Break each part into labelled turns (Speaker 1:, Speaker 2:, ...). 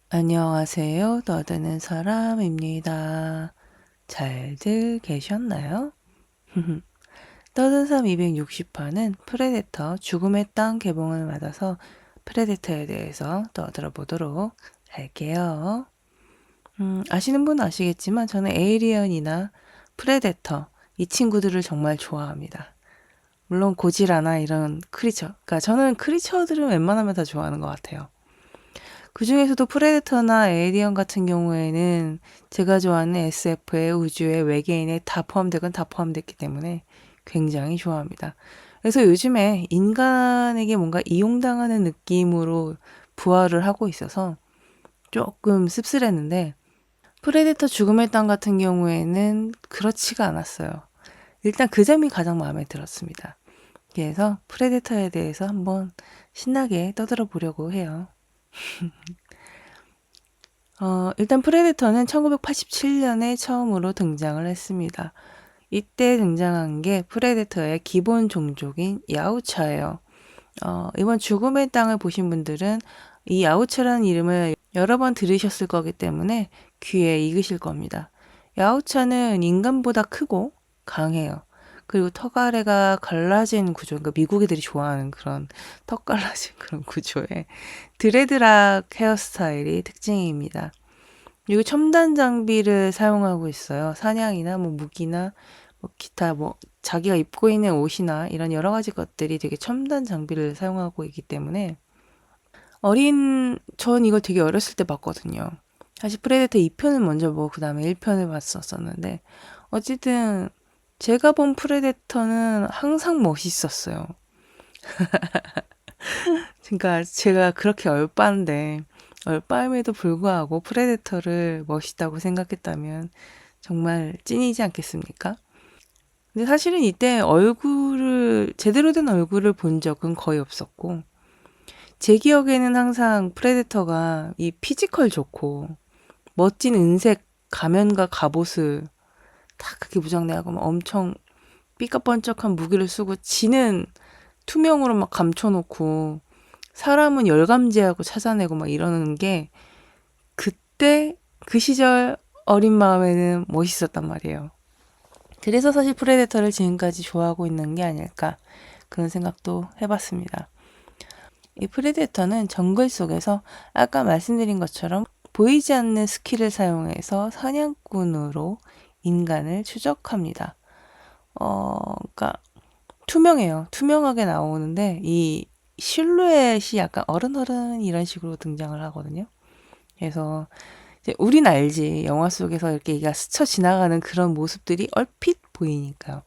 Speaker 1: 안녕하세요. 떠드는 사람입니다. 잘들 계셨나요? 떠든 삶 260화는 프레데터 죽음의 땅 개봉을 맞아서 프레데터에 대해서 떠들어 보도록 할게요. 아시는 분은 아시겠지만 저는 에이리언이나 프레데터 이 친구들을 정말 좋아합니다. 물론 고지라나 이런 크리처, 그러니까 저는 크리처들은 웬만하면 다 좋아하는 것 같아요. 그 중에서도 프레데터나 에이리언 같은 경우에는 제가 좋아하는 SF의 우주의 외계인에 다 포함되건 다 포함됐기 때문에 굉장히 좋아합니다. 그래서 요즘에 인간에게 뭔가 이용당하는 느낌으로 부활을 하고 있어서 조금 씁쓸했는데 프레데터 죽음의 땅 같은 경우에는 그렇지가 않았어요. 일단 그 점이 가장 마음에 들었습니다. 그래서 프레데터에 대해서 한번 신나게 떠들어 보려고 해요. 일단 프레데터는 1987년에 처음으로 등장을 했습니다. 이때 등장한 게 프레데터의 기본 종족인 야우차예요. 이번 죽음의 땅을 보신 분들은 이 야우차라는 이름을 여러 번 들으셨을 거기 때문에 귀에 익으실 겁니다. 야우차는 인간보다 크고 강해요. 그리고 턱 아래가 갈라진 구조, 그러니까 미국애들이 좋아하는 그런 턱 갈라진 그런 구조의 드레드락 헤어스타일이 특징입니다. 그리고 첨단 장비를 사용하고 있어요. 사냥이나 뭐 무기나 뭐 기타 뭐 자기가 입고 있는 옷이나 이런 여러 가지 것들이 되게 첨단 장비를 사용하고 있기 때문에 전 이걸 되게 어렸을 때 봤거든요. 사실 프레데터 2편을 먼저 보고 그 다음에 1편을 봤었었는데 어쨌든 제가 본 프레데터는 항상 멋있었어요. 그러니까 제가 그렇게 얼빠인데 얼빠임에도 불구하고 프레데터를 멋있다고 생각했다면 정말 찐이지 않겠습니까? 근데 사실은 이때 제대로 된 얼굴을 본 적은 거의 없었고, 제 기억에는 항상 프레데터가 이 피지컬 좋고, 멋진 은색 가면과 갑옷을 다 그렇게 무장내하고 막 엄청 삐까번쩍한 무기를 쓰고, 지는 투명으로 막 감춰놓고, 사람은 열감제하고 찾아내고 막 이러는 게, 그때 그 시절 어린 마음에는 멋있었단 말이에요. 그래서 사실 프레데터를 지금까지 좋아하고 있는 게 아닐까 그런 생각도 해봤습니다. 이 프레데터는 정글 속에서 아까 말씀드린 것처럼 보이지 않는 스킬을 사용해서 사냥꾼으로 인간을 추적합니다. 그러니까 투명해요. 투명하게 나오는데 이 실루엣이 약간 어른어른 이런 식으로 등장을 하거든요. 그래서 이제 우린 알지. 영화 속에서 이렇게 얘가 스쳐 지나가는 그런 모습들이 얼핏 보이니까요.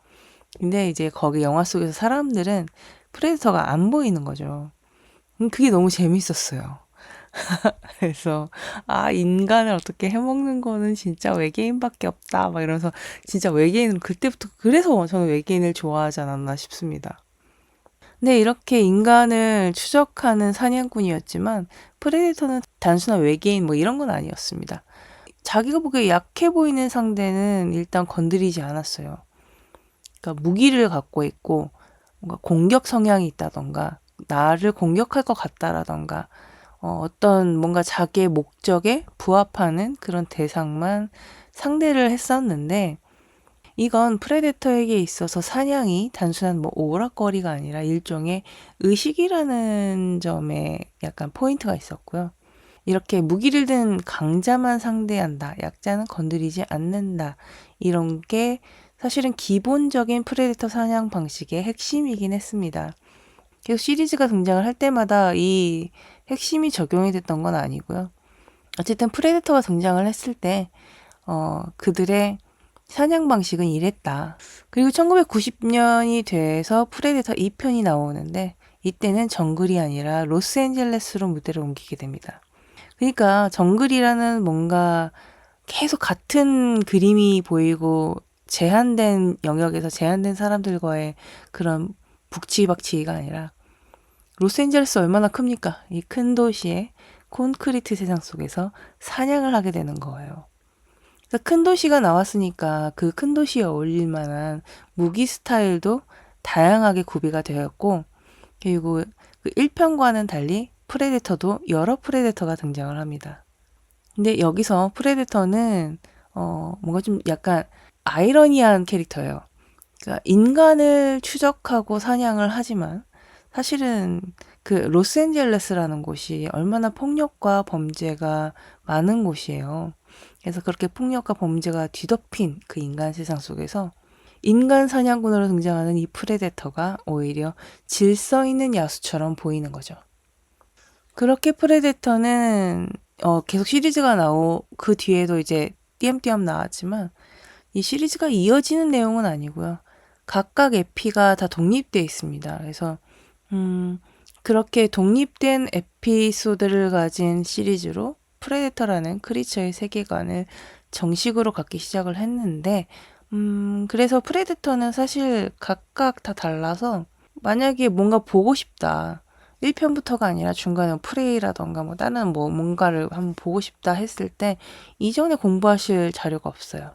Speaker 1: 근데 이제 거기 영화 속에서 사람들은 프레데터가 안 보이는 거죠. 그게 너무 재밌었어요. 그래서 인간을 어떻게 해먹는 거는 진짜 외계인밖에 없다 막 이러면서 진짜 외계인은 그때부터 그래서 저는 외계인을 좋아하지 않았나 싶습니다. 근데 이렇게 인간을 추적하는 사냥꾼이었지만 프레데터는 단순한 외계인 뭐 이런 건 아니었습니다. 자기가 보기에 약해 보이는 상대는 일단 건드리지 않았어요. 그러니까 무기를 갖고 있고 뭔가 공격 성향이 있다던가 나를 공격할 것 같다라던가 어떤 뭔가 자기의 목적에 부합하는 그런 대상만 상대를 했었는데 이건 프레데터에게 있어서 사냥이 단순한 뭐 오락거리가 아니라 일종의 의식이라는 점에 약간 포인트가 있었고요. 이렇게 무기를 든 강자만 상대한다. 약자는 건드리지 않는다. 이런 게 사실은 기본적인 프레데터 사냥 방식의 핵심이긴 했습니다. 계속 시리즈가 등장을 할 때마다 이 핵심이 적용이 됐던 건 아니고요. 어쨌든 프레데터가 등장을 했을 때 그들의 사냥 방식은 이랬다. 그리고 1990년이 돼서 프레데터 2편이 나오는데 이때는 정글이 아니라 로스앤젤레스로 무대를 옮기게 됩니다. 그러니까 정글이라는 뭔가 계속 같은 그림이 보이고 제한된 영역에서 제한된 사람들과의 그런 북치박치가 아니라 로스앤젤레스 얼마나 큽니까? 이 큰 도시의 콘크리트 세상 속에서 사냥을 하게 되는 거예요. 그래서 큰 도시가 나왔으니까 그 큰 도시에 어울릴 만한 무기 스타일도 다양하게 구비가 되었고 그리고 그 1편과는 달리 프레데터도 여러 프레데터가 등장을 합니다. 근데 여기서 프레데터는 뭔가 좀 약간 아이러니한 캐릭터예요. 그러니까 인간을 추적하고 사냥을 하지만 사실은 그 로스앤젤레스라는 곳이 얼마나 폭력과 범죄가 많은 곳이에요. 그래서 그렇게 폭력과 범죄가 뒤덮인 그 인간 세상 속에서 인간 사냥꾼으로 등장하는 이 프레데터가 오히려 질서 있는 야수처럼 보이는 거죠. 그렇게 프레데터는 계속 시리즈가 그 뒤에도 이제 띄엄띄엄 나왔지만 이 시리즈가 이어지는 내용은 아니고요. 각각 에피가 다 독립되어 있습니다. 그래서 그렇게 독립된 에피소드를 가진 시리즈로 프레데터라는 크리처의 세계관을 정식으로 갖기 시작을 했는데 그래서 프레데터는 사실 각각 다 달라서 만약에 뭔가 보고 싶다. 1편부터가 아니라 중간에 프레이라던가 뭐 다른 뭐 뭔가를 한번 보고 싶다 했을 때 이전에 공부하실 자료가 없어요.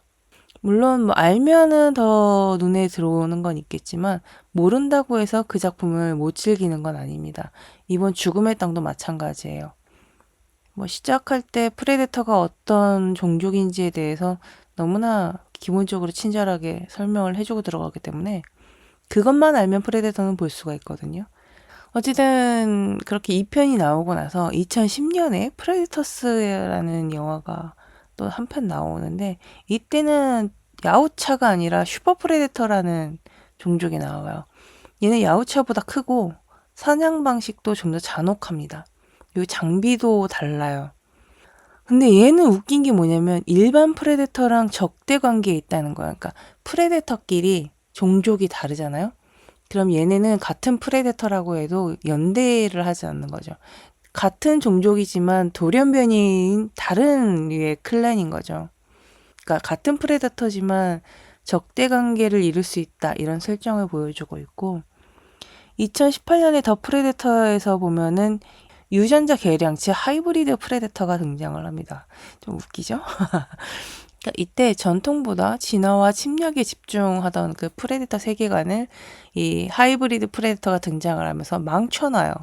Speaker 1: 물론 뭐 알면은 더 눈에 들어오는 건 있겠지만 모른다고 해서 그 작품을 못 즐기는 건 아닙니다. 이번 죽음의 땅도 마찬가지예요. 뭐 시작할 때 프레데터가 어떤 종족인지에 대해서 너무나 기본적으로 친절하게 설명을 해주고 들어가기 때문에 그것만 알면 프레데터는 볼 수가 있거든요. 어쨌든 그렇게 2편이 나오고 나서 2010년에 프레데터스라는 영화가 또 한 편 나오는데 이때는 야우차가 아니라 슈퍼 프레데터라는 종족이 나와요. 얘는 야우차보다 크고 사냥 방식도 좀 더 잔혹합니다. 그리고 장비도 달라요. 근데 얘는 웃긴 게 뭐냐면 일반 프레데터랑 적대 관계에 있다는 거야. 그러니까 프레데터끼리 종족이 다르잖아요. 그럼 얘네는 같은 프레데터라고 해도 연대를 하지 않는 거죠. 같은 종족이지만 돌연변이인 다른 류의 클랜인 거죠. 그러니까 같은 프레데터지만 적대 관계를 이룰 수 있다 이런 설정을 보여주고 있고 2018년에 더 프레데터에서 보면은 유전자 개량, 즉 하이브리드 프레데터가 등장을 합니다. 좀 웃기죠? 그러니까 이때 전통보다 진화와 침략에 집중하던 그 프레데터 세계관을 이 하이브리드 프레데터가 등장을 하면서 망쳐놔요.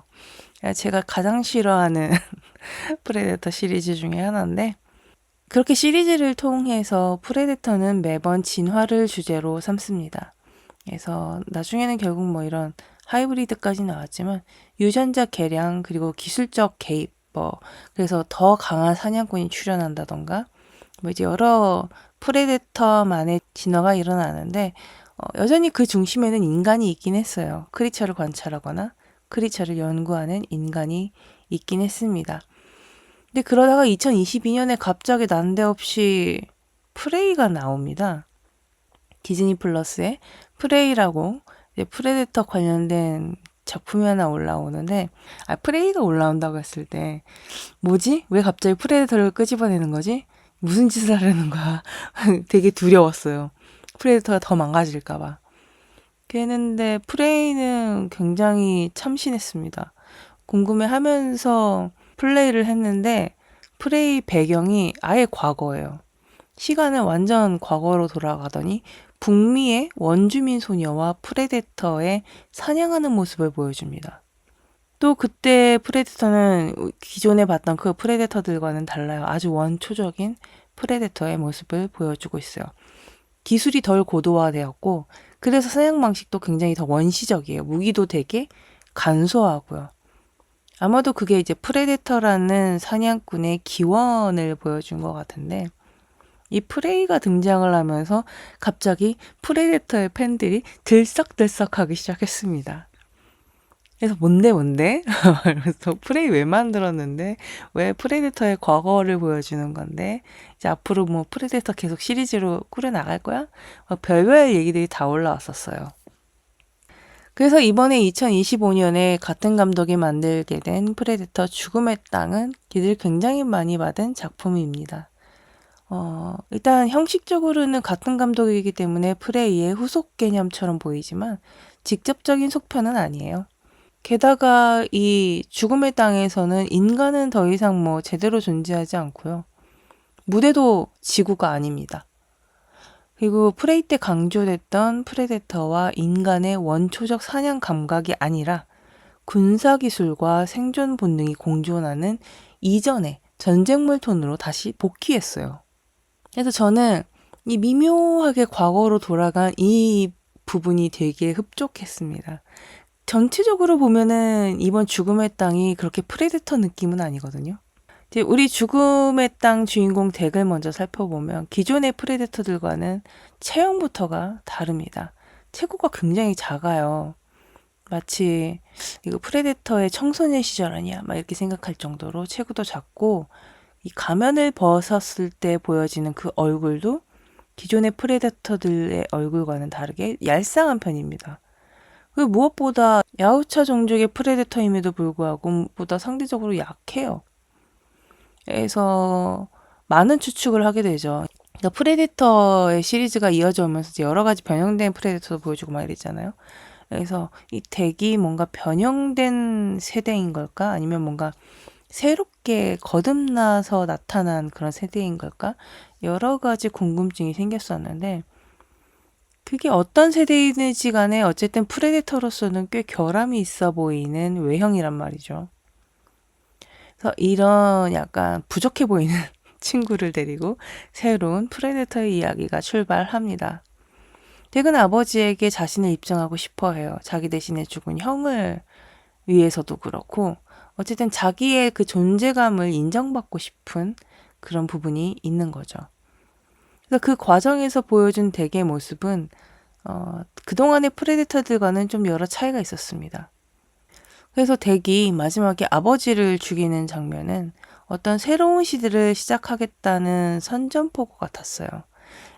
Speaker 1: 제가 가장 싫어하는 프레데터 시리즈 중에 하나인데 그렇게 시리즈를 통해서 프레데터는 매번 진화를 주제로 삼습니다. 그래서 나중에는 결국 뭐 이런 하이브리드까지 나왔지만 유전자 개량 그리고 기술적 개입 그래서 더 강한 사냥꾼이 출현한다던가 뭐 이제 여러 프레데터만의 진화가 일어나는데 여전히 그 중심에는 인간이 있긴 했어요. 크리처를 관찰하거나 크리처를 연구하는 인간이 있긴 했습니다. 근데 그러다가 2022년에 갑자기 난데없이 프레이가 나옵니다. 디즈니 플러스에 프레이라고 프레데터 관련된 작품이 하나 올라오는데 프레이가 올라온다고 했을 때 뭐지? 왜 갑자기 프레데터를 끄집어내는 거지? 무슨 짓을 하려는 거야? 되게 두려웠어요. 프레데터가 더 망가질까 봐. 그랬는데 프레이는 굉장히 참신했습니다. 궁금해하면서 플레이를 했는데 프레이 배경이 아예 과거예요. 시간은 완전 과거로 돌아가더니 북미의 원주민 소녀와 프레데터의 사냥하는 모습을 보여줍니다. 또 그때 프레데터는 기존에 봤던 그 프레데터들과는 달라요. 아주 원초적인 프레데터의 모습을 보여주고 있어요. 기술이 덜 고도화되었고 그래서 사냥 방식도 굉장히 더 원시적이에요. 무기도 되게 간소하고요. 아마도 그게 이제 프레데터라는 사냥꾼의 기원을 보여준 것 같은데 이 프레이가 등장을 하면서 갑자기 프레데터의 팬들이 들썩들썩하기 시작했습니다. 그래서 뭔데? 그래서 프레이 왜 만들었는데 왜 프레데터의 과거를 보여주는 건데 이제 앞으로 뭐 프레데터 계속 시리즈로 꾸려나갈 거야? 별별 얘기들이 다 올라왔었어요. 그래서 이번에 2025년에 같은 감독이 만들게 된 프레데터 죽음의 땅은 기대를 굉장히 많이 받은 작품입니다. 일단 형식적으로는 같은 감독이기 때문에 프레이의 후속 개념처럼 보이지만 직접적인 속편은 아니에요. 게다가 이 죽음의 땅에서는 인간은 더 이상 뭐 제대로 존재하지 않고요. 무대도 지구가 아닙니다. 그리고 프레이 때 강조됐던 프레데터와 인간의 원초적 사냥 감각이 아니라 군사기술과 생존 본능이 공존하는 이전의 전쟁물 톤으로 다시 복귀했어요. 그래서 저는 이 미묘하게 과거로 돌아간 이 부분이 되게 흡족했습니다. 전체적으로 보면은 이번 죽음의 땅이 그렇게 프레데터 느낌은 아니거든요. 이제 우리 죽음의 땅 주인공 덱을 먼저 살펴보면 기존의 프레데터들과는 체형부터가 다릅니다. 체구가 굉장히 작아요. 마치 이거 프레데터의 청소년 시절 아니야? 막 이렇게 생각할 정도로 체구도 작고 이 가면을 벗었을 때 보여지는 그 얼굴도 기존의 프레데터들의 얼굴과는 다르게 얄쌍한 편입니다. 그 무엇보다 야우차 종족의 프레데터임에도 불구하고 무엇보다 상대적으로 약해요. 그래서 많은 추측을 하게 되죠. 그러니까 프레데터의 시리즈가 이어져 오면서 이제 여러 가지 변형된 프레데터도 보여주고 막 이랬잖아요. 그래서 이 덱이 뭔가 변형된 세대인 걸까? 아니면 뭔가 새롭게 거듭나서 나타난 그런 세대인 걸까? 여러 가지 궁금증이 생겼었는데 그게 어떤 세대이든지 간에 어쨌든 프레데터로서는 꽤 결함이 있어 보이는 외형이란 말이죠. 그래서 이런 약간 부족해 보이는 친구를 데리고 새로운 프레데터의 이야기가 출발합니다. 덱은 아버지에게 자신을 입증하고 싶어 해요. 자기 대신에 죽은 형을 위해서도 그렇고 어쨌든 자기의 그 존재감을 인정받고 싶은 그런 부분이 있는 거죠. 그래서 그 과정에서 보여준 덱의 모습은 그동안의 프레데터들과는 좀 여러 차이가 있었습니다. 그래서 덱이 마지막에 아버지를 죽이는 장면은 어떤 새로운 시대를 시작하겠다는 선전포고 같았어요.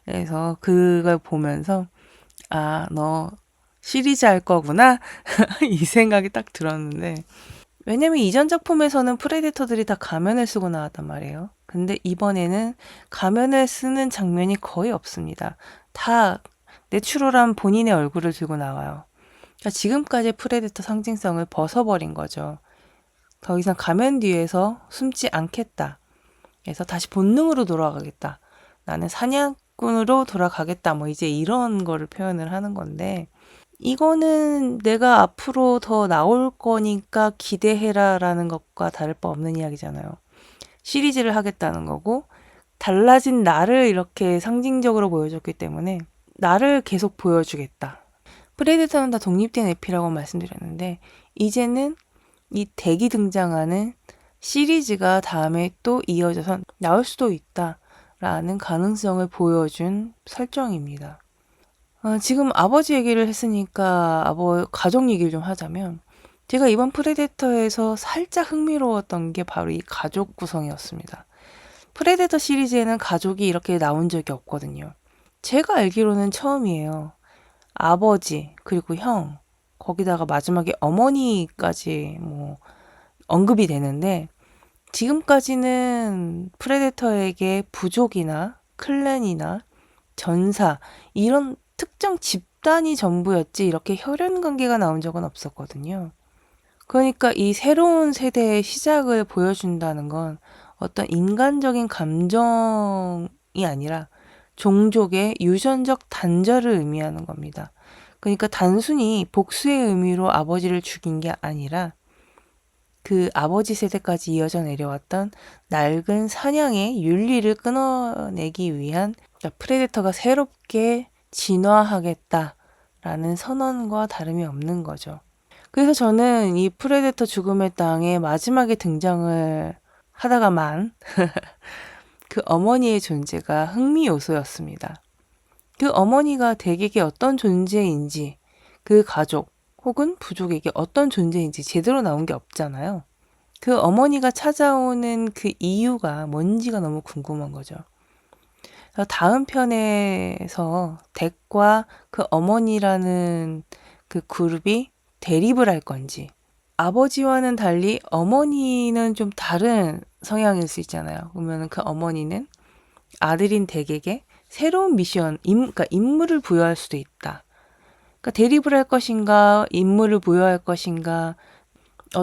Speaker 1: 그래서 그걸 보면서 아, 너 시리즈 할 거구나? 이 생각이 딱 들었는데 왜냐면 이전 작품에서는 프레데터들이 다 가면을 쓰고 나왔단 말이에요. 근데 이번에는 가면을 쓰는 장면이 거의 없습니다. 다 내추럴한 본인의 얼굴을 들고 나와요. 그러니까 지금까지 프레데터 상징성을 벗어버린 거죠. 더 이상 가면 뒤에서 숨지 않겠다. 그래서 다시 본능으로 돌아가겠다. 나는 사냥꾼으로 돌아가겠다. 뭐 이제 이런 거를 표현을 하는 건데 이거는 내가 앞으로 더 나올 거니까 기대해라 라는 것과 다를 바 없는 이야기잖아요. 시리즈를 하겠다는 거고 달라진 나를 이렇게 상징적으로 보여줬기 때문에 나를 계속 보여주겠다. 프레데터는 다 독립된 에피라고 말씀드렸는데 이제는 이 덱이 등장하는 시리즈가 다음에 또 이어져서 나올 수도 있다라는 가능성을 보여준 설정입니다. 지금 아버지 얘기를 했으니까 가족 얘기를 좀 하자면 제가 이번 프레데터에서 살짝 흥미로웠던 게 바로 이 가족 구성이었습니다. 프레데터 시리즈에는 가족이 이렇게 나온 적이 없거든요. 제가 알기로는 처음이에요. 아버지, 그리고 형, 거기다가 마지막에 어머니까지 뭐 언급이 되는데 지금까지는 프레데터에게 부족이나 클랜이나 전사 이런 특정 집단이 전부였지 이렇게 혈연 관계가 나온 적은 없었거든요. 그러니까 이 새로운 세대의 시작을 보여준다는 건 어떤 인간적인 감정이 아니라 종족의 유전적 단절을 의미하는 겁니다. 그러니까 단순히 복수의 의미로 아버지를 죽인 게 아니라 그 아버지 세대까지 이어져 내려왔던 낡은 사냥의 윤리를 끊어내기 위한 프레데터가 새롭게 진화하겠다라는 선언과 다름이 없는 거죠. 그래서 저는 이 프레데터 죽음의 땅의 마지막에 등장을 하다가만 그 어머니의 존재가 흥미 요소였습니다. 그 어머니가 덱에게 어떤 존재인지 그 가족 혹은 부족에게 어떤 존재인지 제대로 나온 게 없잖아요. 그 어머니가 찾아오는 그 이유가 뭔지가 너무 궁금한 거죠. 다음 편에서 덱과 그 어머니라는 그 그룹이 대립을 할 건지 아버지와는 달리 어머니는 좀 다른 성향일 수 있잖아요. 그러면 그 어머니는 아들인 덱에게 새로운 미션, 그러니까 임무를 부여할 수도 있다. 그러니까 대립을 할 것인가, 임무를 부여할 것인가,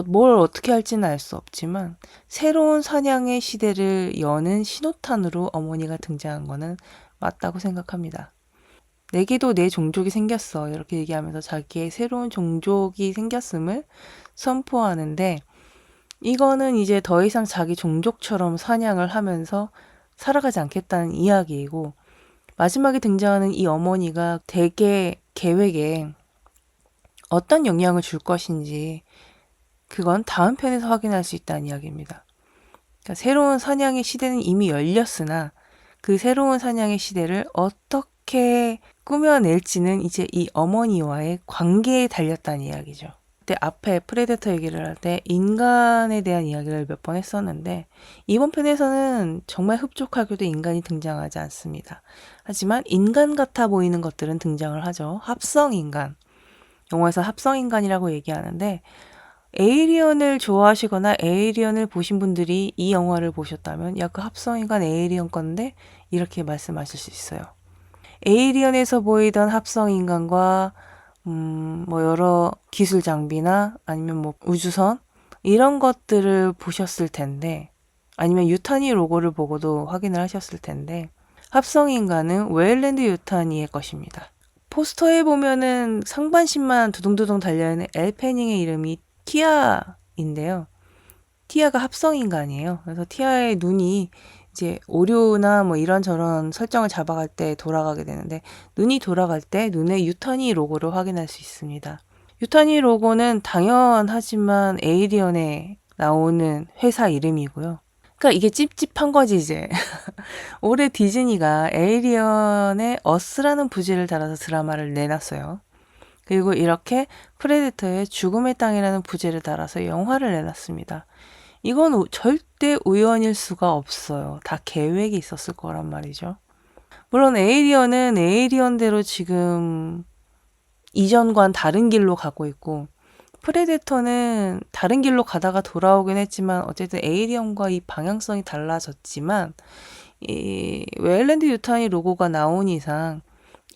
Speaker 1: 뭘 어떻게 할지는 알 수 없지만 새로운 사냥의 시대를 여는 신호탄으로 어머니가 등장한 거는 맞다고 생각합니다. 내게도 내 종족이 생겼어. 이렇게 얘기하면서 자기의 새로운 종족이 생겼음을 선포하는데 이거는 이제 더 이상 자기 종족처럼 사냥을 하면서 살아가지 않겠다는 이야기이고, 마지막에 등장하는 이 어머니가 대개 계획에 어떤 영향을 줄 것인지 그건 다음 편에서 확인할 수 있다는 이야기입니다. 그러니까 새로운 사냥의 시대는 이미 열렸으나 그 새로운 사냥의 시대를 어떻게 꾸며낼지는 이제 이 어머니와의 관계에 달렸다는 이야기죠. 그때 앞에 프레데터 얘기를 할 때 인간에 대한 이야기를 몇 번 했었는데 이번 편에서는 정말 흡족하게도 인간이 등장하지 않습니다. 하지만 인간 같아 보이는 것들은 등장을 하죠. 합성인간. 영화에서 합성인간이라고 얘기하는데 에이리언을 좋아하시거나 에이리언을 보신 분들이 이 영화를 보셨다면 야, 그 합성인간 에이리언 건데 이렇게 말씀하실 수 있어요. 에이리언에서 보이던 합성인간과 뭐 여러 기술 장비나 아니면 뭐 우주선 이런 것들을 보셨을 텐데 아니면 유타니 로고를 보고도 확인을 하셨을 텐데 합성인간은 웨일랜드 유타니의 것입니다. 포스터에 보면은 상반신만 두둥두둥 달려있는 엘페닝의 이름이 티아인데요. 티아가 합성인간이에요. 그래서 티아의 눈이 이제 오류나 뭐 이런저런 설정을 잡아갈 때 돌아가게 되는데 눈이 돌아갈 때 눈에 유타니 로고를 확인할 수 있습니다. 유타니 로고는 당연하지만 에이리언에 나오는 회사 이름이고요. 그러니까 이게 찝찝한 거지 이제. 올해 디즈니가 에이리언의 어스라는 부제를 달아서 드라마를 내놨어요. 그리고 이렇게 프레데터의 죽음의 땅이라는 부제를 달아서 영화를 내놨습니다. 이건 절대 우연일 수가 없어요. 다 계획이 있었을 거란 말이죠. 물론 에이리언은 에이리언대로 지금 이전과는 다른 길로 가고 있고 프레데터는 다른 길로 가다가 돌아오긴 했지만 어쨌든 에이리언과 이 방향성이 달라졌지만 이 웨일랜드 유타니 로고가 나온 이상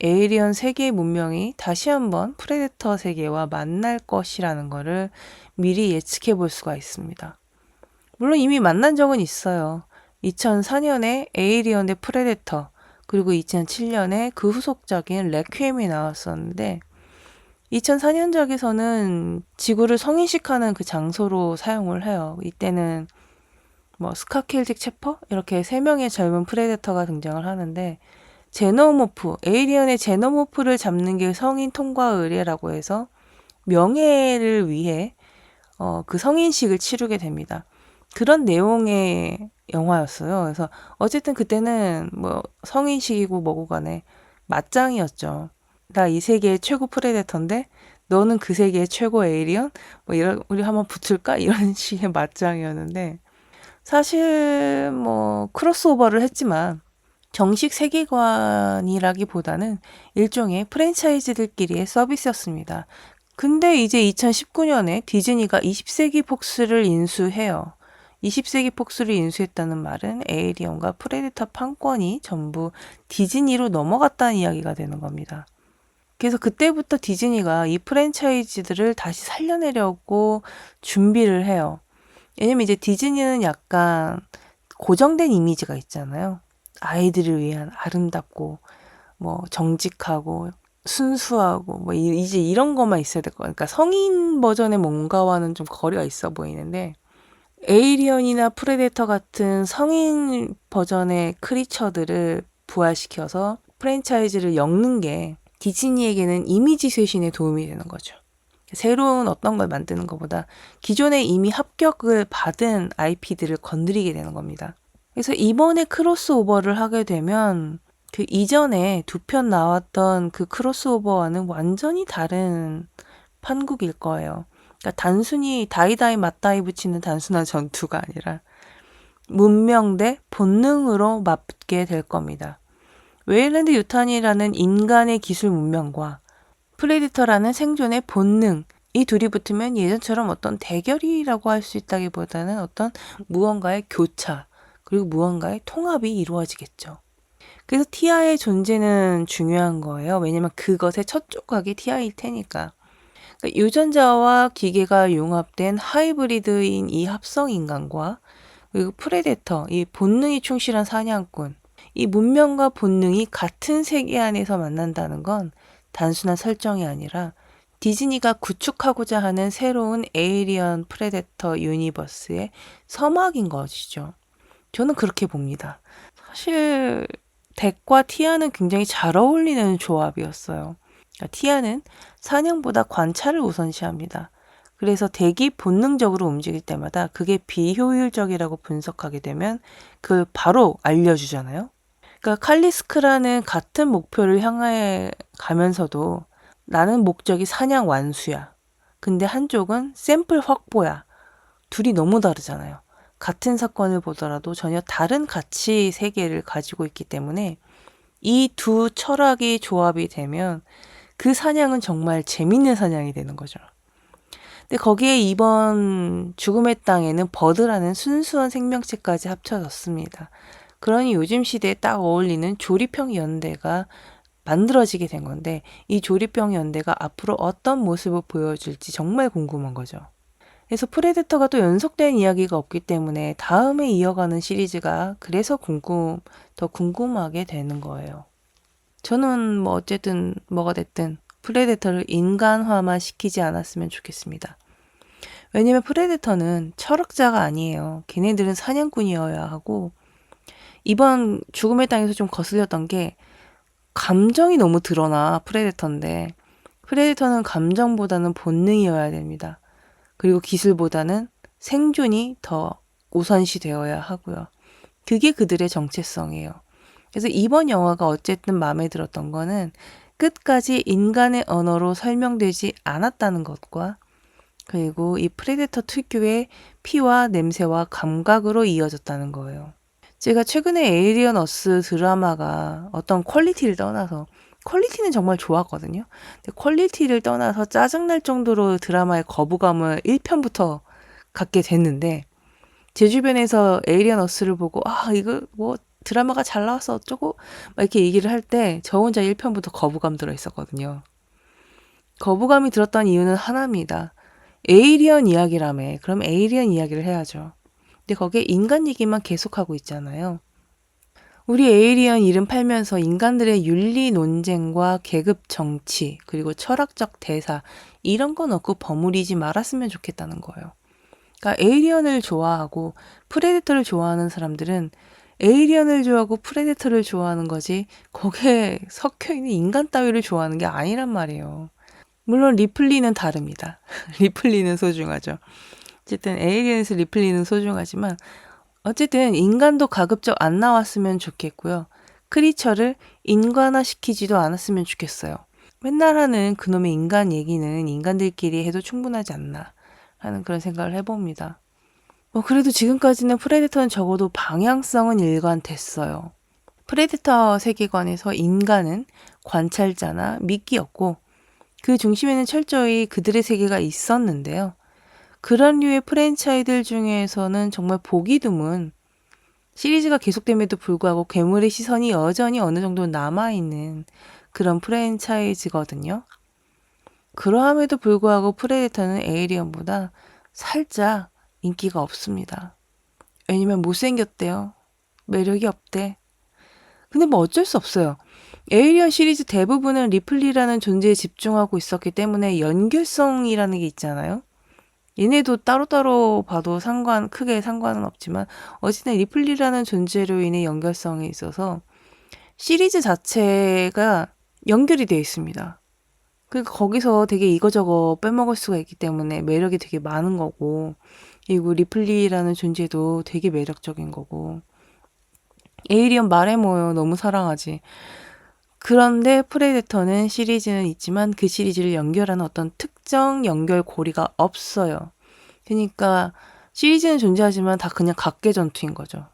Speaker 1: 에이리언 세계의 문명이 다시 한번 프레데터 세계와 만날 것이라는 것을 미리 예측해 볼 수가 있습니다. 물론 이미 만난 적은 있어요. 2004년에 에이리언 대 프레데터, 그리고 2007년에 그 후속작인 레퀴엠이 나왔었는데 2004년작에서는 지구를 성인식하는 그 장소로 사용을 해요. 이때는 뭐 스카킬직 체퍼 이렇게 3명의 젊은 프레데터가 등장을 하는데 제노모프, 에이리언의 제노모프를 잡는 게 성인 통과 의례라고 해서 명예를 위해 그 성인식을 치르게 됩니다. 그런 내용의 영화였어요. 그래서 어쨌든 그때는 뭐 성인식이고 뭐고 간에 맞짱이었죠. 나 이 세계의 최고 프레데터인데 너는 그 세계의 최고 에이리언? 뭐 이런 우리 한번 붙을까? 이런 식의 맞짱이었는데 사실 뭐 크로스오버를 했지만 정식 세계관이라기보다는 일종의 프랜차이즈들끼리의 서비스였습니다. 근데 이제 2019년에 디즈니가 20세기 폭스를 인수해요. 20세기 폭스를 인수했다는 말은 에이리언과 프레데터 판권이 전부 디즈니로 넘어갔다는 이야기가 되는 겁니다. 그래서 그때부터 디즈니가 이 프랜차이즈들을 다시 살려내려고 준비를 해요. 왜냐면 이제 디즈니는 약간 고정된 이미지가 있잖아요. 아이들을 위한 아름답고 뭐 정직하고 순수하고 뭐 이제 이런 것만 있어야 될 거. 그러니까 성인 버전의 뭔가와는 좀 거리가 있어 보이는데 에이리언이나 프레데터 같은 성인 버전의 크리처들을 부활시켜서 프랜차이즈를 엮는 게 디즈니에게는 이미지 쇄신에 도움이 되는 거죠. 새로운 어떤 걸 만드는 것보다 기존에 이미 합격을 받은 IP들을 건드리게 되는 겁니다. 그래서 이번에 크로스오버를 하게 되면 그 이전에 2편 나왔던 그 크로스오버와는 완전히 다른 판국일 거예요. 그러니까 단순히 다이다이 맞다이 붙이는 단순한 전투가 아니라 문명 대 본능으로 맞게 될 겁니다. 웨일랜드 유탄이라는 인간의 기술 문명과 프레디터라는 생존의 본능, 이 둘이 붙으면 예전처럼 어떤 대결이라고 할 수 있다기보다는 어떤 무언가의 교차, 그리고 무언가의 통합이 이루어지겠죠. 그래서 티아의 존재는 중요한 거예요. 왜냐면 그것의 첫 조각이 티아일 테니까. 그러니까 유전자와 기계가 융합된 하이브리드인 이 합성인간과 그리고 프레데터, 이 본능이 충실한 사냥꾼, 이 문명과 본능이 같은 세계 안에서 만난다는 건 단순한 설정이 아니라 디즈니가 구축하고자 하는 새로운 에이리언 프레데터 유니버스의 서막인 것이죠. 저는 그렇게 봅니다. 사실 덱과 티아는 굉장히 잘 어울리는 조합이었어요. 그러니까 티아는 사냥보다 관찰을 우선시합니다. 그래서 덱이 본능적으로 움직일 때마다 그게 비효율적이라고 분석하게 되면 그걸 바로 알려주잖아요. 그러니까 칼리스크라는 같은 목표를 향해 가면서도 나는 목적이 사냥 완수야. 근데 한쪽은 샘플 확보야. 둘이 너무 다르잖아요. 같은 사건을 보더라도 전혀 다른 가치 세계를 가지고 있기 때문에 이 두 철학이 조합이 되면 그 사냥은 정말 재밌는 사냥이 되는 거죠. 근데 거기에 이번 죽음의 땅에는 버드라는 순수한 생명체까지 합쳐졌습니다. 그러니 요즘 시대에 딱 어울리는 조립형 연대가 만들어지게 된 건데 이 조립형 연대가 앞으로 어떤 모습을 보여줄지 정말 궁금한 거죠. 그래서 프레데터가 또 연속된 이야기가 없기 때문에 다음에 이어가는 시리즈가 그래서 더 궁금하게 되는 거예요. 저는 뭐 어쨌든 뭐가 됐든 프레데터를 인간화만 시키지 않았으면 좋겠습니다. 왜냐면 프레데터는 철학자가 아니에요. 걔네들은 사냥꾼이어야 하고 이번 죽음의 땅에서 좀 거슬렸던 게 감정이 너무 드러나 프레데터인데 프레데터는 감정보다는 본능이어야 됩니다. 그리고 기술보다는 생존이 더 우선시 되어야 하고요. 그게 그들의 정체성이에요. 그래서 이번 영화가 어쨌든 마음에 들었던 거는 끝까지 인간의 언어로 설명되지 않았다는 것과 그리고 이 프레데터 특유의 피와 냄새와 감각으로 이어졌다는 거예요. 제가 최근에 에이리언 어스 드라마가 어떤 퀄리티를 떠나서 퀄리티는 정말 좋았거든요. 근데 퀄리티를 떠나서 짜증날 정도로 드라마의 거부감을 1편부터 갖게 됐는데 제 주변에서 에이리언 어스를 보고 이거 뭐 드라마가 잘 나왔어 어쩌고 막 이렇게 얘기를 할 때 저 혼자 1편부터 거부감 들어 있었거든요. 거부감이 들었던 이유는 하나입니다. 에이리언 이야기라며. 그럼 에이리언 이야기를 해야죠. 근데 거기에 인간 얘기만 계속하고 있잖아요. 우리 에이리언 이름 팔면서 인간들의 윤리 논쟁과 계급 정치, 그리고 철학적 대사, 이런 거 넣고 버무리지 말았으면 좋겠다는 거예요. 그러니까 에이리언을 좋아하고 프레데터를 좋아하는 사람들은 에이리언을 좋아하고 프레데터를 좋아하는 거지 거기에 섞여있는 인간 따위를 좋아하는 게 아니란 말이에요. 물론 리플리는 다릅니다. 리플리는 소중하죠. 어쨌든 에이리언에서 리플리는 소중하지만 어쨌든 인간도 가급적 안 나왔으면 좋겠고요. 크리처를 인간화시키지도 않았으면 좋겠어요. 맨날 하는 그놈의 인간 얘기는 인간들끼리 해도 충분하지 않나 하는 그런 생각을 해봅니다. 그래도 지금까지는 프레데터는 적어도 방향성은 일관됐어요. 프레데터 세계관에서 인간은 관찰자나 미끼였고 그 중심에는 철저히 그들의 세계가 있었는데요. 그런 류의 프랜차이들 중에서는 정말 보기 드문 시리즈가 계속됨에도 불구하고 괴물의 시선이 여전히 어느 정도 남아있는 그런 프랜차이즈거든요. 그러함에도 불구하고 프레데터는 에이리언보다 살짝 인기가 없습니다. 왜냐면 못생겼대요. 매력이 없대. 근데 뭐 어쩔 수 없어요. 에이리언 시리즈 대부분은 리플리라는 존재에 집중하고 있었기 때문에 연결성이라는 게 있잖아요. 얘네도 따로따로 봐도 크게 상관은 없지만 어쨌든 리플리라는 존재로 인해 연결성이 있어서 시리즈 자체가 연결이 되어 있습니다. 그러니까 거기서 되게 이거저거 빼먹을 수가 있기 때문에 매력이 되게 많은 거고 그리고 리플리라는 존재도 되게 매력적인 거고 에이리언 말해 뭐요 너무 사랑하지. 그런데 프레데터는 시리즈는 있지만 그 시리즈를 연결하는 어떤 특정 연결고리가 없어요. 그러니까 시리즈는 존재하지만 다 그냥 각계 전투인 거죠.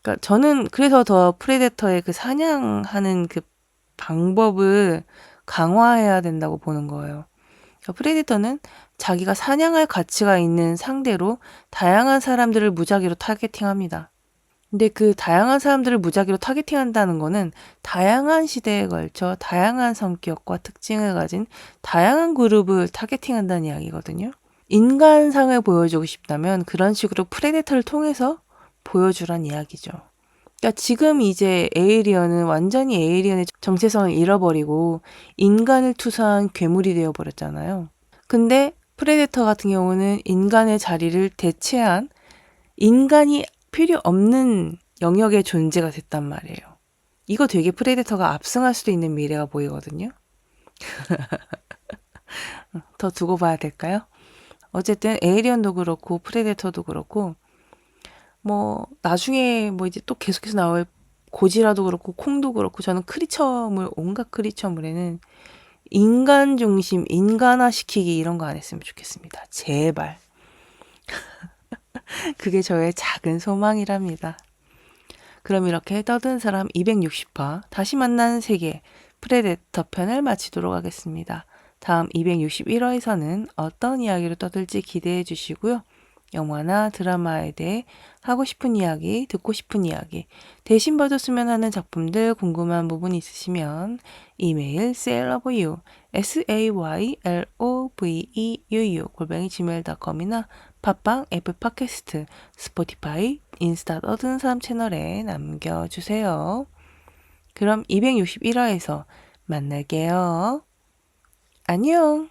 Speaker 1: 그러니까 저는 그래서 더 프레데터의 그 사냥하는 그 방법을 강화해야 된다고 보는 거예요. 그러니까 프레데터는 자기가 사냥할 가치가 있는 상대로 다양한 사람들을 무작위로 타겟팅합니다. 근데 그 다양한 사람들을 무작위로 타겟팅한다는 거는 다양한 시대에 걸쳐 다양한 성격과 특징을 가진 다양한 그룹을 타겟팅한다는 이야기거든요. 인간상을 보여주고 싶다면 그런 식으로 프레데터를 통해서 보여주란 이야기죠. 그러니까 지금 이제 에이리언은 완전히 에이리언의 정체성을 잃어버리고 인간을 투사한 괴물이 되어버렸잖아요. 근데 프레데터 같은 경우는 인간의 자리를 대체한 인간이 필요 없는 영역의 존재가 됐단 말이에요. 이거 되게 프레데터가 압승할 수도 있는 미래가 보이거든요. 더 두고 봐야 될까요? 어쨌든 에이리언도 그렇고 프레데터도 그렇고 뭐 나중에 뭐 이제 또 계속해서 나올 고지라도 그렇고 콩도 그렇고 저는 크리처물 온갖 크리처물에는 인간 중심 인간화 시키기 이런 거 안 했으면 좋겠습니다. 제발. 그게 저의 작은 소망이랍니다. 그럼 이렇게 떠든 사람 260화 다시 만나는 세계 프레데터 편을 마치도록 하겠습니다. 다음 261화에서는 어떤 이야기로 떠들지 기대해 주시고요. 영화나 드라마에 대해 하고 싶은 이야기, 듣고 싶은 이야기, 대신 봐줬으면 하는 작품들 궁금한 부분 있으시면 이메일 sayloveyou, sayloveu @gmail.com이나 팟빵, 애플 팟캐스트, 스포티파이, 인스타 떠드는 사람 채널에 남겨주세요. 그럼 261화에서 만날게요. 안녕!